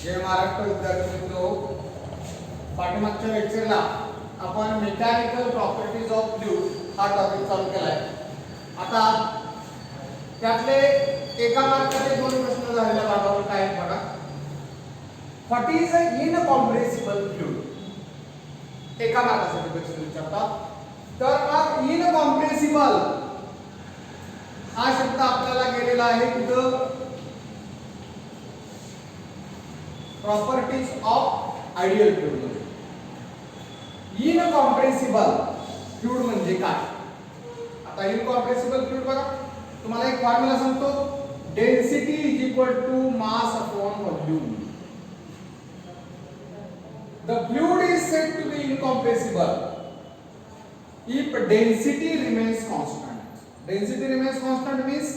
जय महाराष्ट्र विद्यार्थी मित्रो, पाठीमागच्या लेक्चरला आपण मेकॅनिकल प्रॉपर्टीज ऑफ फ्लूइड हा टॉपिक चालू केला आहे. आता त्यातले एका मार्काचे दोन प्रश्न झालेल्या भागावर काय आहेत बघा. What is a incompressible fluid, एका मार्कासाठी प्रश्न विचारतात. तर मग इनकॉम्प्रेसिबल हा शब्द आपल्याला गेलेला आहे तिथं properties of ideal fluid. Incompressible fluid म्हणजे काय? आता इनकॉम्प्रेसिबल फ्लूइड बघा, तुम्हाला एक फॉर्म्युला सांगतो. Density is equal to mass upon volume. The fluid is said to be incompressible if density remains constant. Density remains constant means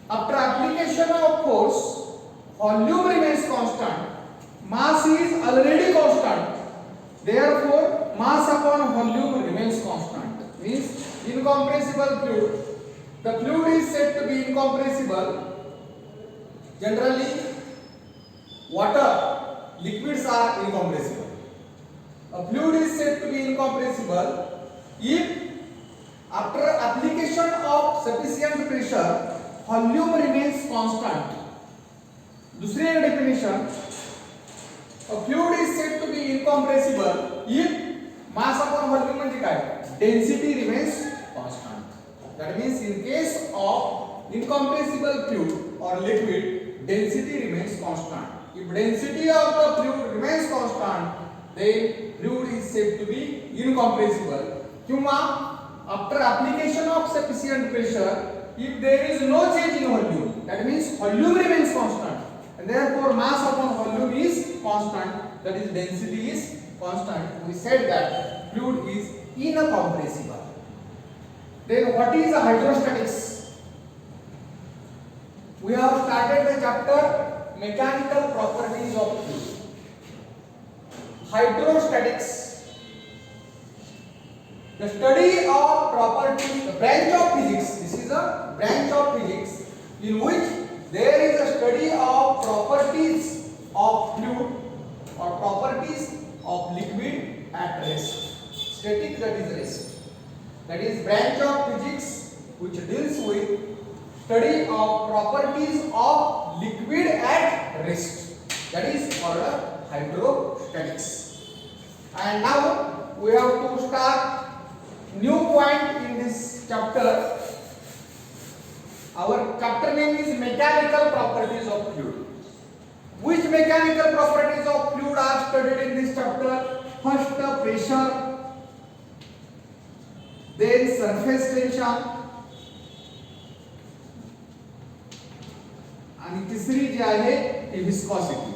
after application of force, volume remains constant, mass is already constant, therefore mass upon volume remains constant. Means incompressible fluid. The fluid is said to be incompressible. Generally water, liquids are incompressible. A fluid is said to be incompressible if after application of sufficient pressure volume remains constant. दूसरी एक definition, a fluid is said to be incompressible if mass upon volume म्हणजे काय? Density remains constant. That means in case of incompressible fluid or liquid, density remains constant. If density of the fluid remains constant, then fluid is said to be incompressible. किंवा after application of sufficient pressure, if there is no change in volume, that means volume remains constant, and therefore mass upon volume is constant, that is density is constant. We said that fluid is incompressible. Then what is hydrostatics? We have started the chapter mechanical properties of fluid. Hydrostatics, the study of properties, the branch of physics. This is a branch of physics in which there is a study of properties of fluid or properties of liquid at rest. Static, that is rest. That is branch of physics which deals with study of properties of liquid at rest. That is called hydrostatics. And now we have to start new point in this chapter. Our chapter name is mechanical properties of fluid. Which mechanical properties of fluid are studied in this chapter? First, pressure, then surface tension, आणि तिसरी जी आहे ती viscosity.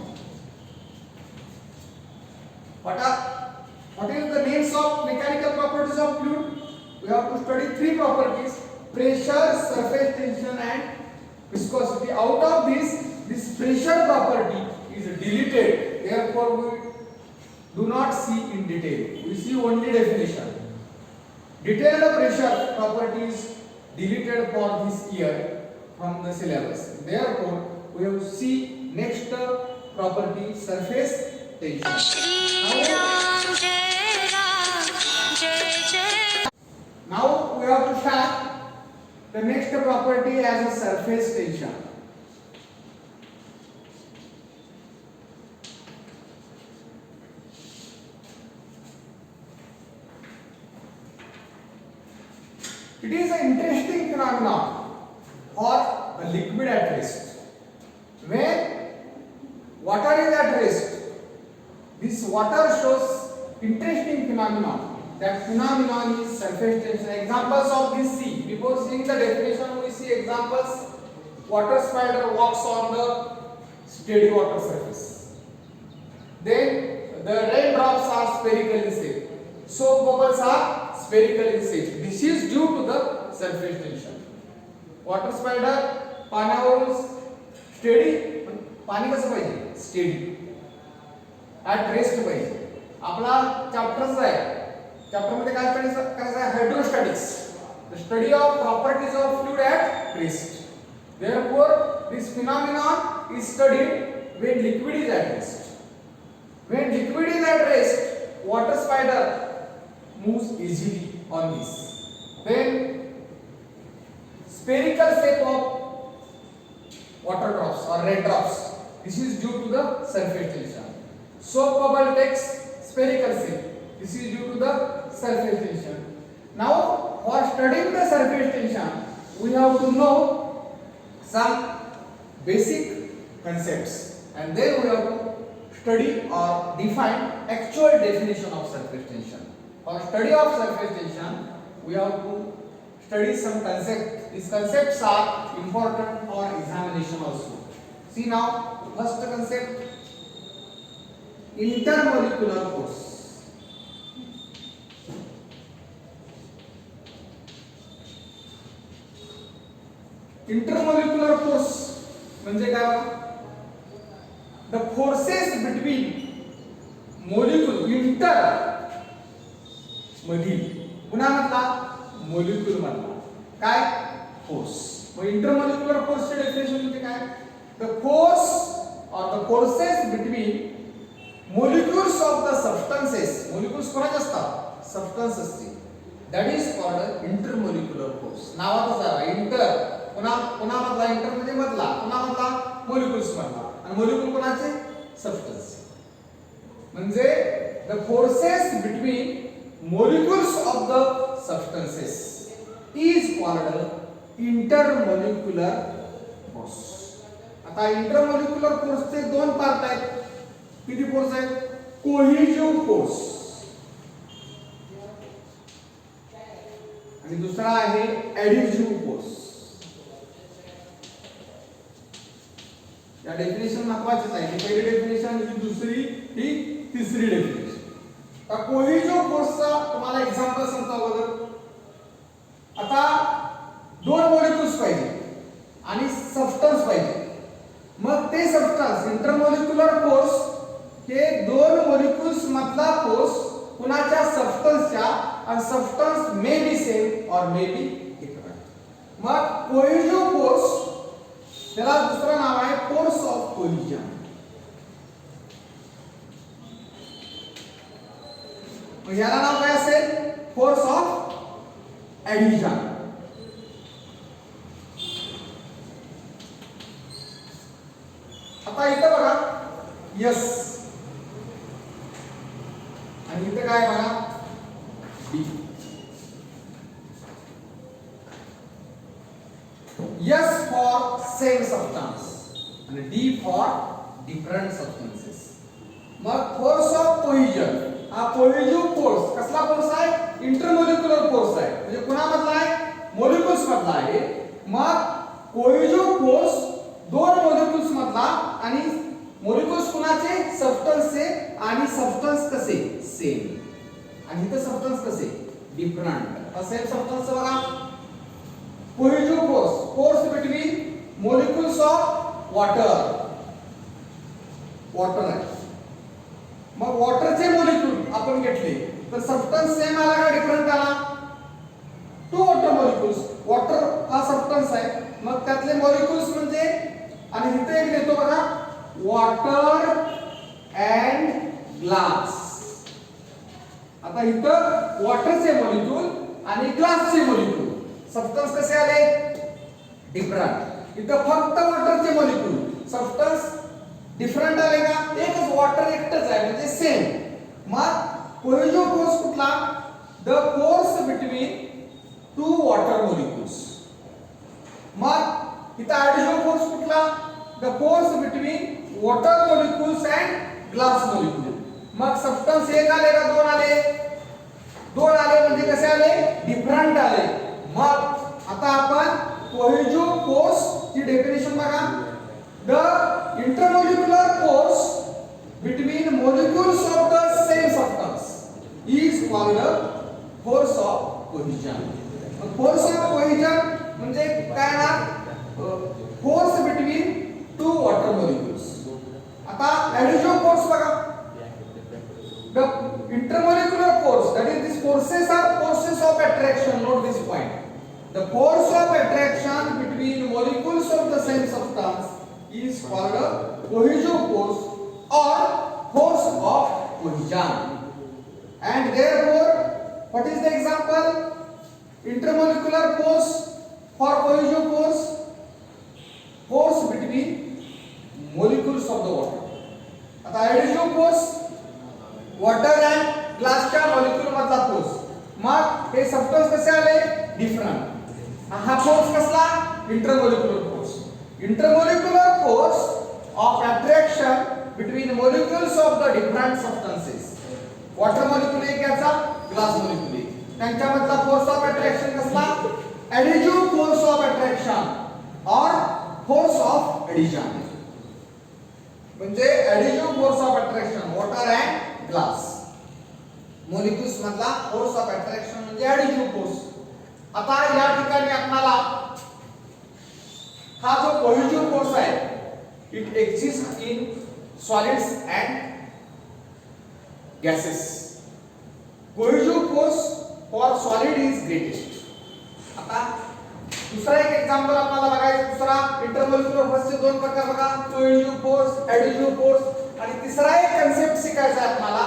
What is the names of mechanical properties of fluid? We have to study three properties: pressure, surface tension and viscosity. Out of this pressure property is deleted, therefore we do not see in detail, we see only definition. Detailed pressure property is deleted for this year from the syllabus. Therefore we have to see next property, surface tension. Now we have to start the next property as a surface tension. It is an interesting phenomenon for the liquid at rest. When water is at rest, this water shows interesting phenomenon. That phenomenon is surface tension. Examples of this see. Before seeing the definition, we see examples. Water spider walks on the steady water surface. Then the raindrops are spherical in shape. Soap bubbles are spherical in shape. This is due to the surface tension. Water spider पाण्यावरून steady, पाणी कसं पाहिजे? Steady. At rest पाहिजे. आपला चॅप्टरच आहे. Chapter मध्ये काय करायचं आहे? Hydrostatics, the study of properties of fluid at rest. Therefore this phenomenon is studied when liquid is at rest. When liquid is at rest, water spider moves easily on this. Then spherical shape of water drops or red drops. This is due to the surface tension. Soap bubble takes spherical shape. This is due to the surface tension. Now, for studying the surface tension, we have to know some basic concepts, and then we have to study or define actual definition of surface tension. For study of surface tension, we have to study some concepts. These concepts are important for examination also. See now, first concept, intermolecular force. Intermolecular force म्हणजे काय? The forces between molecule, inter मधील, पुन्हा मधला molecule मधला काय force. मग इंटरमोलिक्युलर force चे definition म्हणजे काय? The force or the forces between molecules of the substances. Molecules कोणाचे असतात? सबस्टन्सेसचे. That is called intermolecular force. नावातच आहे इंटर, पुन्हा मधला, इंटर म्हणजे मधला, पुन्हा मधला मोलिक्युल्स मधला, आणि मोलिक्युल कोणाचे? सबस्टन्स. म्हणजे the forces between molecules of the substances is called intermolecular force. आता इंटरमोलिक्युलर फोर्सचे दोन पार्ट आहेत. किती फोर्स आहेत? कोहेसिव्ह फोर्स आणि दुसरा आहे ऍडिसिव्ह फोर्स. या डेफिनेशन महत्वाचीच आहे. पहिली डेफिनेशन, ही दुसरी, ही तिसरी डेफिनेशन. आता कोहेसिव्ह फोर्सचा तुम्हाला एक्झाम्पल सांगतो अगोदर. आता दोन मॉलिक्युल्स पाहिजे आणि सबस्टन्स पाहिजे. मग ते सबस्टन्स, इंटरमोलिक्युलर फोर्स हे दोन मॉलिक्युल्स मधला फोर्स कुणाच्या? सबस्टन्सच्या. आणि सबस्टन्स मे बी सेम और मे बी डिफरंट. मग कोहेसिव्ह फोर्स, त्याला दुसरं नाव आहे फोर्स ऑफ कोलिजन. मग याला नाव काय असेल? Force of addition. आता इथं बघा यस, आणि इथं काय बघा D. S for same substance and D for different substances. मग फोर्स ऑफ कोहेजन, हा कोहेसिव्ह फोर्स कसला फोर्स आहे? इंटरमोलिक्युलर फोर्स आहे. म्हणजे कुणामधला आहे? मोलिक्युल्स मधला आहे. मग कोहेसिव्ह फोर्स दोन मोलिक्युल्स मधला, आणि मोलिक्युल्स कुणाचे? सबस्टन्सचे. आणि सबस्टन्स कसे? सेम. आणि इथे सबस्टन्स कसे? डिफरंट. सेम सबस्टन्स बघा, cohesive force, force between molecules of water. Water आहे. मग वॉटरचे मोलिक्युल आपण घेतले तर सबस्टन्स सेम आला का डिफरंट आला? Two water molecules. वॉटर हा सबस्टन्स आहे. मग त्यातले मोलिक्युल्स म्हणजे, आणि इथे एक देतो बघा, वॉटर अँड ग्लास. आता इथं वॉटरचे मोलिक्युल आणि ग्लासचे मोलिक्युल, सबस्टन्स कसे आले? डिफरंट. इथं फक्त वॉटरचे मोलिक्युल, सबस्टन्स डिफरंट आले का? एकच वॉटर एकटच आहे म्हणजे सेम. मग कोहेसिव्ह फोर्स कुठला? The force between two water molecules. मग इथं ऍडिसिव्ह फोर्स कुठला? The force between water molecules and glass molecule. मग सबस्टन्स एक आले का दोन आले? दोन आले. म्हणजे कसे आले? डिफरंट आले. मग आता आपण कोहेसिव्ह फोर्स ची डेफिनेशन बघा. The intermolecular force between molecules of the same substance is called force of cohesion. Force of cohesion म्हणजे काय ना? Force between two water molecules. आता ऍडिसिव्ह फोर्स बघा. The intermolecular force, that is these forces are forces of attraction. Note this point. The force of attraction between molecules of the same substance is called a cohesive force or force of cohesion. And therefore, what is the example? Intermolecular force for cohesive force, force between molecules of the water. आता adhesive force water and glass च्या molecule मधला force. मग हे substance कसे आले? Different. हा force कसला? Intermolecular force. Intermolecular force of attraction between molecules of the different substances. Water molecule एक याचा, ग्लास मॉलिक्यूल एक. त्यांच्यामधला फोर्स ऑफ अट्रॅक्शन कसला? Adhesive force of attraction or force of adhesion. म्हणजे adhesive force of attraction water and glass molecules मधला force of attraction म्हणजे adhesive force. आता या ठिकाणी आपल्याला हा जो कोहेसिव्ह फोर्स आहे it exist in solids and gases. Cohesive force for solid is greatest. आता दुसरा एक एग्जांपल आपल्याला बघायचं. दुसरा इंटरमोलिक्युलर फोर्सचे दोन प्रकार बघा, कोहेसिव्ह फोर्स, एडिटिव्ह फोर्स. आणि तिसरा एक कन्सेप्ट शिकायचा आहे आपल्याला.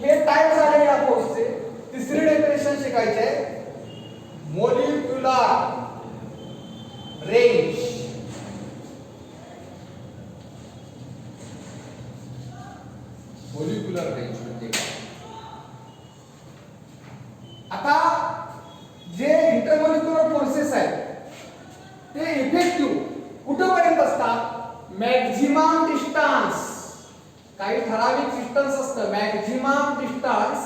हे टाइप झाले या फोर्सचे. तिसरी डेफिनेशन शिकायची आहे, मोलिक्युलर रेंज. मोलिक्युलर रेंज म्हणजे काय? आता जे इंटरमोलिक्युलर फोर्सेस आहेत ते इफेक्टिव्ह कुठपर्यंत असतात? Maximum distance. काही ठराविक डिस्टन्स असतं, मॅक्झिमम डिस्टन्स.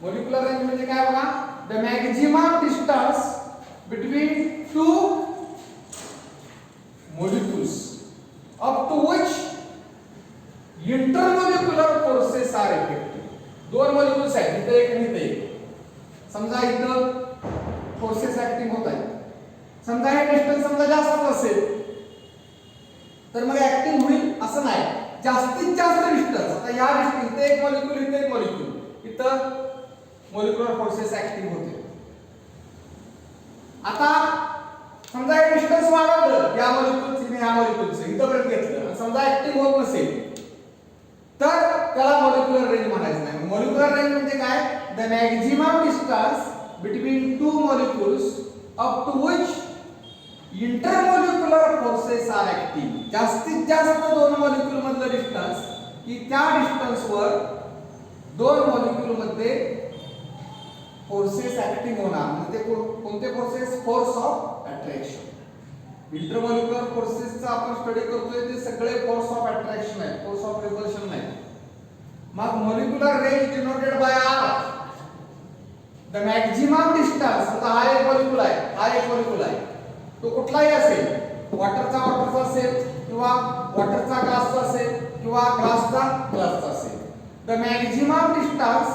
मोलिक्युलर रेंज म्हणजे काय बघा? The maximum distance between two molecules up to which intermolecular forces are effective. दोन मॉलिक्युल्स आहेत, इथे एक आणि इथे एक. समजा इथं फोर्सेस ऍक्टिंग होत आहेत. समजा हे डिस्टन्स समजा जास्त असेल तर मग ऍक्टिंग होईल असं नाही. जास्तीत जास्त डिस्टन्स. आता या डिस्टन्स इथे एक मॉलिक्यूल, इथे एक मॉलिक्यूल, इथं मॉलिक्युलर फोर्सेस ऍक्टिंग होते. आता समजा हे डिस्टन्स वाढवलं या मॉलिक्यूलचं ह्या मॉलिक्यूलचं इथपर्यंत घेतलं, समजा ऍक्टिंग होत नसेल तर त्याला मॉलिक्युलर रेंज म्हणायचं नाही. मॉलिक्युलर रेंज म्हणजे काय? The maximum distance between two molecules up to which intermolecular forces are active. जास्तीत जास्त दोन मॉलिक्यूल मधलं डिस्टन्स की त्या डिस्टन्सवर दोन मॉलिक्यूल मध्ये फोर्सेस ऍक्टिंग होणार. म्हणजे कोणते forces? Force of attraction. Intermolecular फोर्सेसचा आपण स्टडी करतोय ते सगळे फोर्स ऑफ अट्रॅक्शन आहे, फोर्स ऑफ रिपल्शन नाही. मग molecular range denoted by R. The maximum distance. आता हा एक मॉलिक्यूल आहे, हा एक मॉलिक्यूल आहे, तो कुठलाही असेल, वॉटरचा असेल किंवा वॉटरचा ग्लासचा असेल किंवा ग्लासचा ग्लासचा असेल. The maximum distance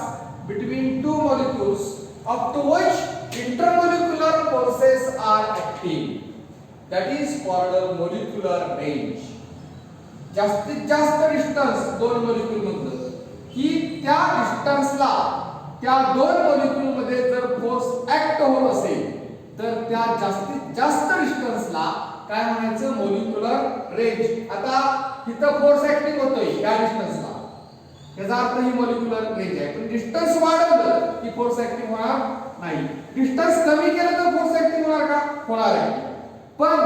between two molecules up to which intermolecular forces are active. That is called molecular range. जास्तीत जास्त डिस्टन्स दोन मॉलिक्यूल मधलं की त्या डिस्टन्सला त्या दोन मॉलिक्यूल मध्ये जर फोर्स ऍक्ट होत असेल तर त्या जास्तीत जास्त डिस्टन्सला काय म्हणायचं? Molecular range. आता इथं फोर्स ऍक्टिंग होतोय या डिस्टन्सला, याचा अर्थ ही मोलिक्युलर रेंज आहे. पण डिस्टन्स वाढवलं की फोर्स ऍक्टिंग होणार नाही. डिस्टन्स कमी केलं तर फोर्स ऍक्टिंग होणार का? होणार आहे. पण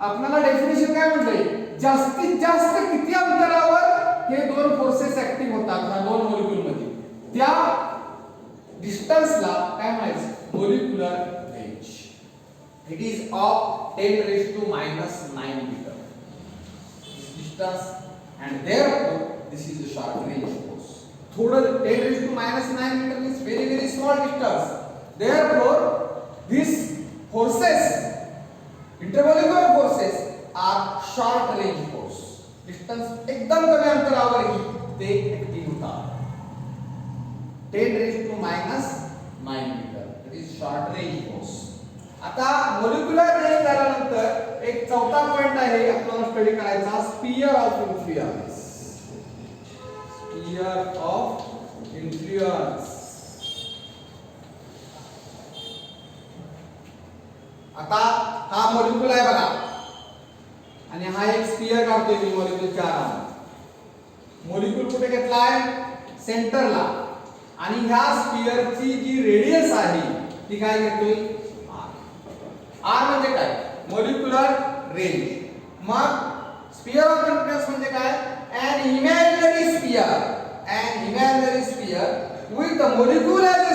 आपल्याला डेफिनेशन काय म्हटलंय? जास्तीत जास्त किती अंतरावर हे दोन फोर्सेस ऍक्टिव्ह होतात या दोन मॉलिक्यूल मध्ये, त्या डिस्टन्सला काय म्हणायचं? Molecular range. It is of 10⁻⁹ metre distance and therefore this is a short range force. थोडं 10⁻⁹ metre means very small distance. Therefore these forces, intermolecular forces, are short range force. Distance एकदम कमी अंतरावर ते ऍक्टिव्ह होतात. 10⁻⁹ metre. That is short range force. आता molecular range झाल्यानंतर एक चौथा पॉइंट आहे आपल्याला स्टडी करायचा, sphere of influence. Sphere of influence. आता हा मॉलिक्यूल आहे बघा, आणि हा एक स्फियर काढतोय मी मॉलिक्यूलच्या आरामात. मॉलिक्यूल कुठे घेतलाय? सेंटरला. आणि ह्या स्फियरची जी रेडियस आहे ती काय घेतोय? r म्हणजे काय? Molecular range. मग स्फियर ऑफ इन्फ्लुएन्स म्हणजे काय? an imaginary sphere with the molecule as a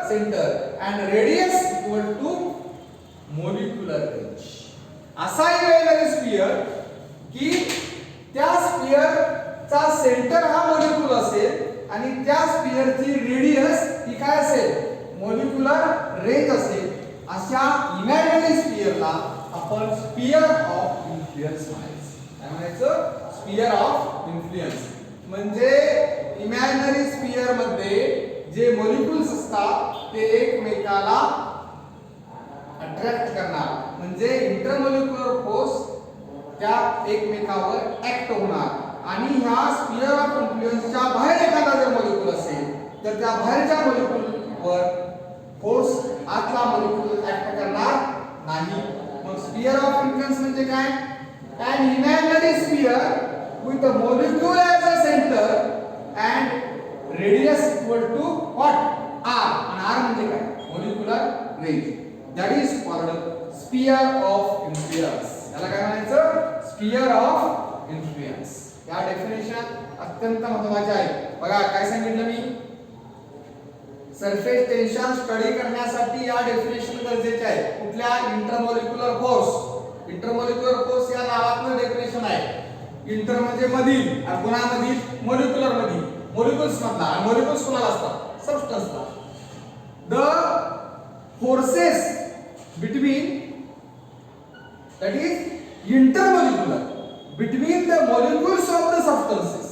center and radius equal to molecular range. असा इमॅजिनरी स्फियर की त्या स्फियरचा सेंटर हा मॉलिक्यूल असेल आणि त्या स्फियरची रेडियस ही काय असेल? मॉलिक्युलर रेंज असेल. अशा इमॅजिनरी स्फियरला आपण स्फियर ऑफ इन्फ्लुएन्स म्हणायचं. काय म्हणायचं? Sphere of influence. म्हणजे इमॅजिनरी स्फियर मध्ये जे मॉलिक्युल्स असतात ते एकमेकाला अट्रॅक्ट करणार, म्हणजे इंटरमॉलिक्युलर फोर्स त्या एकमेकावर ऍक्ट होणार. आणि ह्या स्फियर ऑफ इन्फ्लुएन्सच्या बाहेर एखादा जर मॉलिक्यूल असेल तर त्या बाहेरच्या मॉलिक्यूलवर फोर्स आतला मॉलिक्यूल ऍक्ट करणार नाही. मग स्फियर ऑफ इन्फ्लुएन्स म्हणजे काय? an imaginary sphere with a molecule as a center and radius equal to what? r. and r म्हणजे काय? molecular range. that is called sphere of influence. याला काय म्हणायचं? sphere of influence. या definition अत्यंत महत्त्वाचे आहे. बघा काय सांगितलं मी? सरफेस टेन्शन स्टडी करण्यासाठी या डेफिनेशन गरजेचे आहे. कुठल्या? Intermolecular force. इंटरमॉलिक्युलर फोर्स या नावातलं डेफिनेशन आहे. इंटर म्हणजे मधील, आणि कोणामधील? मॉलिक्युलर मधील, मॉलिक्युल्स मधला. आणि मॉलिक्युल्स कोणाला असतात? सबस्टन्सला. The forces between, that is intermolecular, between the molecules of the substances,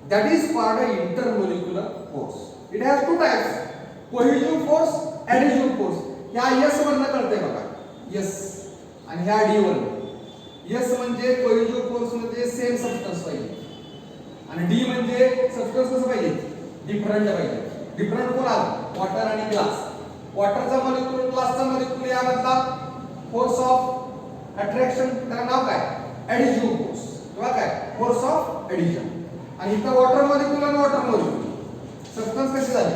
that is called a intermolecular force. It has two types, cohesive force, adhesive force. ह्या S वरनं कळतंय बघा, S आणि ह्या D वरनं. S म्हणजे कोहेसिव्ह फोर्स म्हणजे same substance पाहिजे, आणि D म्हणजे सबस्टन्स कसं पाहिजे? डिफरंट पाहिजे. डिफरंट कोण आलं? वॉटर आणि ग्लास. वॉटरचा मॉलिक्यूल, ग्लासचा मॉलिक्यूल यामधला फोर्स ऑफ अट्रॅक्शन त्याला नाव काय? ऍडिशिव्ह फोर्स किंवा काय? Force of addition. आणि इथं वॉटर मॉलिक्यूल आणि वॉटर मॉलिक्यूल सबस्टन्स कसे झाले?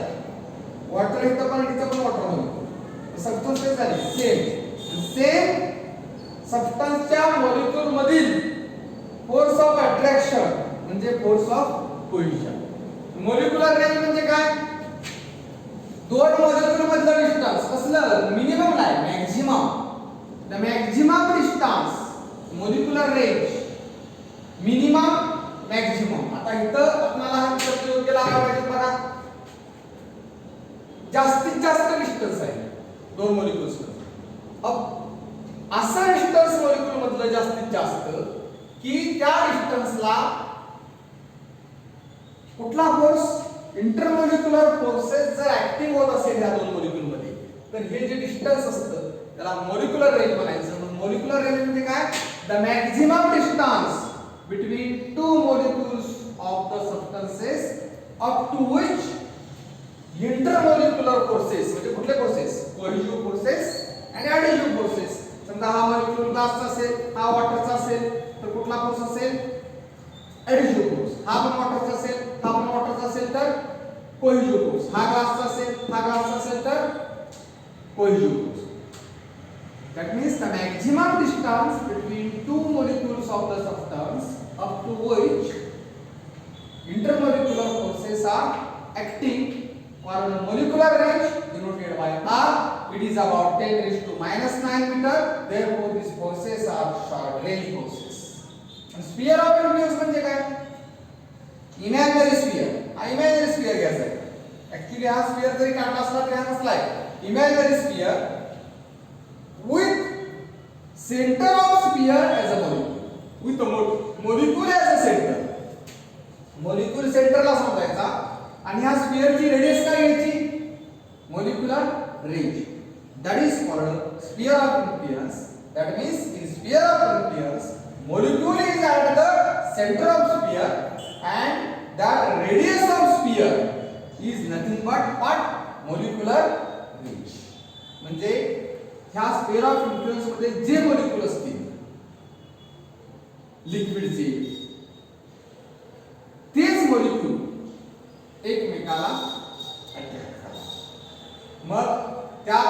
वॉटर इथं पण इथं पण वॉटर मॉलिक्यूल सबस्टन्स कसे झाले? सेम. सेम सबस्टन्सच्या मॉलिक्यूल मधील फोर्स ऑफ अट्रॅक्शन म्हणजे force of cohesion. Molecular range म्हणजे काय? दोन मॉलिक्यूल मधलं डिस्टन्स कसलं? मिनिमम नाही, maximum. The maximum distance molecular range, minimum, maximum. आता इथं आपल्याला हा शब्द योग्य लावायला पाहिजे बघा. जास्तीत जास्त डिस्टन्स आहे दोन मॉलिक्युल्स मध्ये. असं डिस्टन्स मॉलिक्यूल मधलं जास्तीत जास्त की त्या डिस्टन्सला कुठला फोर्स? इंटरमॉलिक्युलर फोर्सेस जर ऍक्टिव्ह होत असेल या दोन मॉलिक्यूल मध्ये तर हे जे डिस्टन्स असतं त्याला मॉलिक्युलर रेंज म्हणायचं. मग मॉलिक्युलर रेंज म्हणजे काय? The maximum distance between two molecules of the substances up to which intermolecular forces म्हणजे कुठले फोर्सेस? कोहेसिव्ह फोर्सेस आणि ऍडिशिव्ह फोर्सेस. समजा हा मॉलिक्यूल ग्लासचा असेल, हा वॉटरचा असेल तर कुठला फोर्स असेल? ऍडिशिव्ह फोर्स. हा पण वॉटरचा असेल, हा पण वॉटरचा असेल तर कोहेसिव्ह फोर्स. हा ग्लासचा असेल, हा ग्लासचा असेल तर cohesive force. That means the maximum distance between two molecules of the substance up to which intermolecular forces are acting, or the molecular range denoted by R, it is about 10 raised to minus 9 meter. Therefore these forces are short range forces. And sphere of influence म्हणजे काय? Imaginary sphere. हा imaginary sphere घ्यायचा आहे. Actually हा sphere जरी काढला असला तरी हा नसलाय. Imaginary sphere with center of sphere as a molecule, with the molecule as a center. molecule सेंटरला समजायचा आणि ह्या स्फियरची रेडियस काय घ्यायची? molecular range. that is called sphere of influence. that means in sphere of influence molecule is at the center of sphere and that radius of sphere is nothing but what? molecular range. म्हणजे ह्या sphere of influence मध्ये जे molecule असतील लिक्विडचे, तेच molecule एकमेकाला attract करतात. मग त्या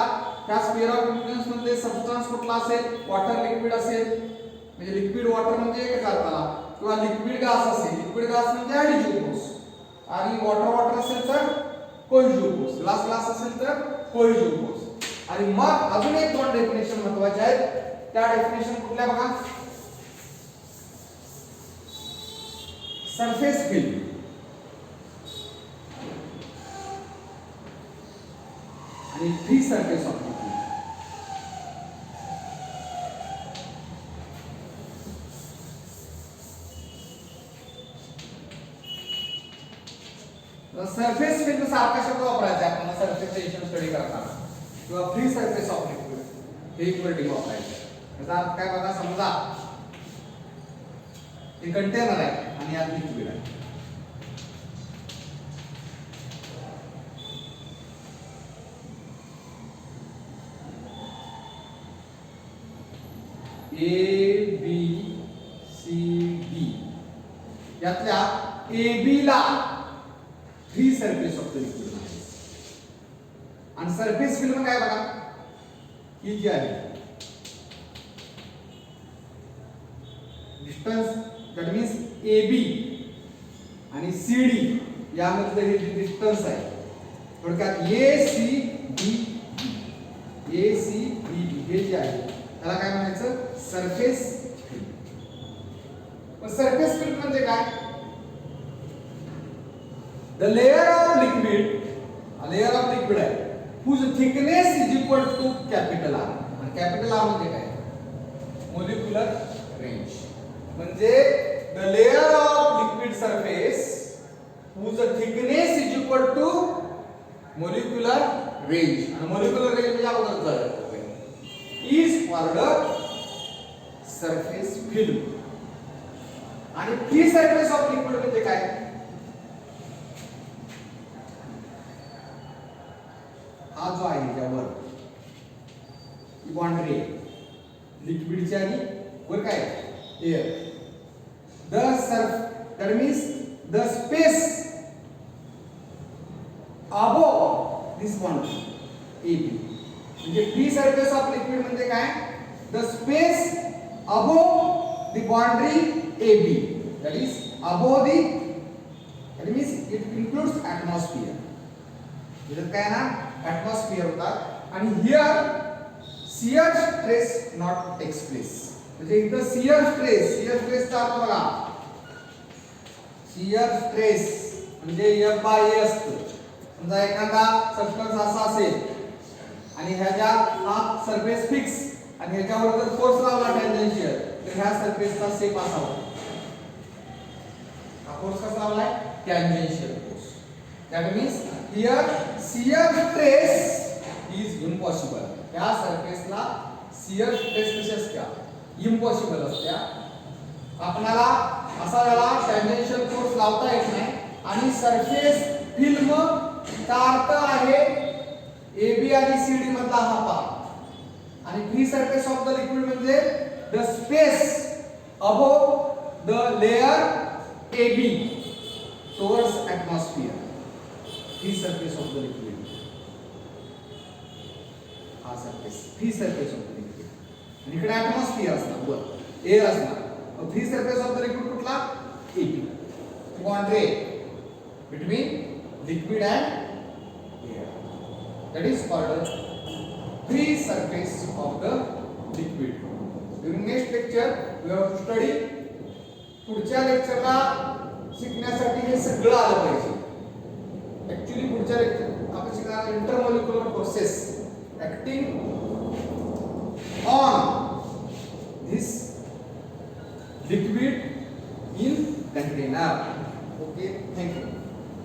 स्फेअर ऑफ इन्फ्लुएन्स मध्ये सबस्टन्स कुठला असेल? वॉटर लिक्विड असेल, म्हणजे लिक्विड वॉटर म्हणजे एका अर्थाला, किंवा लिक्विड गास असेल. लिक्विड गास म्हणजे ऍडिजिओपोस, आणि वॉटर असेल तर कोइजिओपोस. ग्लास असेल तर कोइजिओपोस. आणि मग अजून एक दोन डेफिनेशन महत्त्वाचे आहेत. त्या डेफिनेशन कुठल्या बघा? सरफेस फिल्म आणि free surface of liquid. Surface film सारखा शब्द वापरायचा आपण सरफेस टेन्शन स्टडी करताना, किंवा फ्री सरफेस ऑफ लिक्विड हे एक वर्डिंग वापरायचं. याचा अर्थ काय बघा? समजा हे कंटेनर आहे आणि यात लिक्विड आहे. ए बी सी डी यातल्या ए बी ला free surface of the liquid आहे. आणि सरफेस फिल्म काय बघा? ही जी आहे distance, that means A B आणि सी डी यामधलं हे जे डिस्टन्स आहे, थोडक्यात ए सी डी हे जे आहे त्याला काय म्हणायचं? Surface film. सरफेस फिल्म म्हणजे काय? द लेयर ऑफ लिक्विड आहे whose thickness is equal to capital R. आणि कॅपिटल आर म्हणजे काय? Molecular range. म्हणजे the layer of liquid surface whose thickness is equal to molecular range. आणि molecular range म्हणजे अगोदर is called सरफेस फिल्म. आणि free surface of liquid म्हणजे काय? हा जो आहे त्यावर बाउंड्री लिक्विडची आणि वर काय? Air. That means the space above this boundary AB. म्हणजे फ्री सरफेस ऑफ लिक्विड म्हणजे काय? The space above the boundary AB, that is above the, that means it includes atmosphere. इथं काय ना atmosphere होता. आणि here shear stress not takes place. म्हणजे इथं शियर स्ट्रेसचा अर्थ बघा. शियर स्ट्रेस म्हणजे F/A असतं. समजा एखादा सबस्टन्स असा असेल आणि ह्याच्या हा सरफेस फिक्स आणि ह्याच्यावर जर फोर्स लावला टॅन्जेन्शियल, तर ह्या सरफेसचा शेप असा होतो. हा फोर्स कसा लावलाय? Tangential force. That means here shear stress is impossible. ह्या सरफेसला शियर स्ट्रेस कशी असते? इम्पॉसिबल असते. आपल्याला असा याला टॅन्जेन्शियल फोर्स लावता येत नाही. आणि सरफेस फिल्म चा अर्थ आहे AB आणि CD मधला हा पार्ट. आणि free surface of the liquid म्हणजे the space above the layer AB towards atmosphere. Free surface of the liquid, हा surface free surface of the liquid. आणि इकडे एटमॉस्फियर असणार, वर एअर असणार. Free surface of the liquid कुठला? AB. Boundary between liquid and that is called free surface of the liquid. During next lecture we have to study. पुढच्या लेक्चरला शिकण्यासाठी हे सगळं आलं पाहिजे. ऍक्च्युअली पुढच्या लेक्चर आपण शिकणार इंटरमॉलिक्युलर प्रोसेस ऍक्टिंग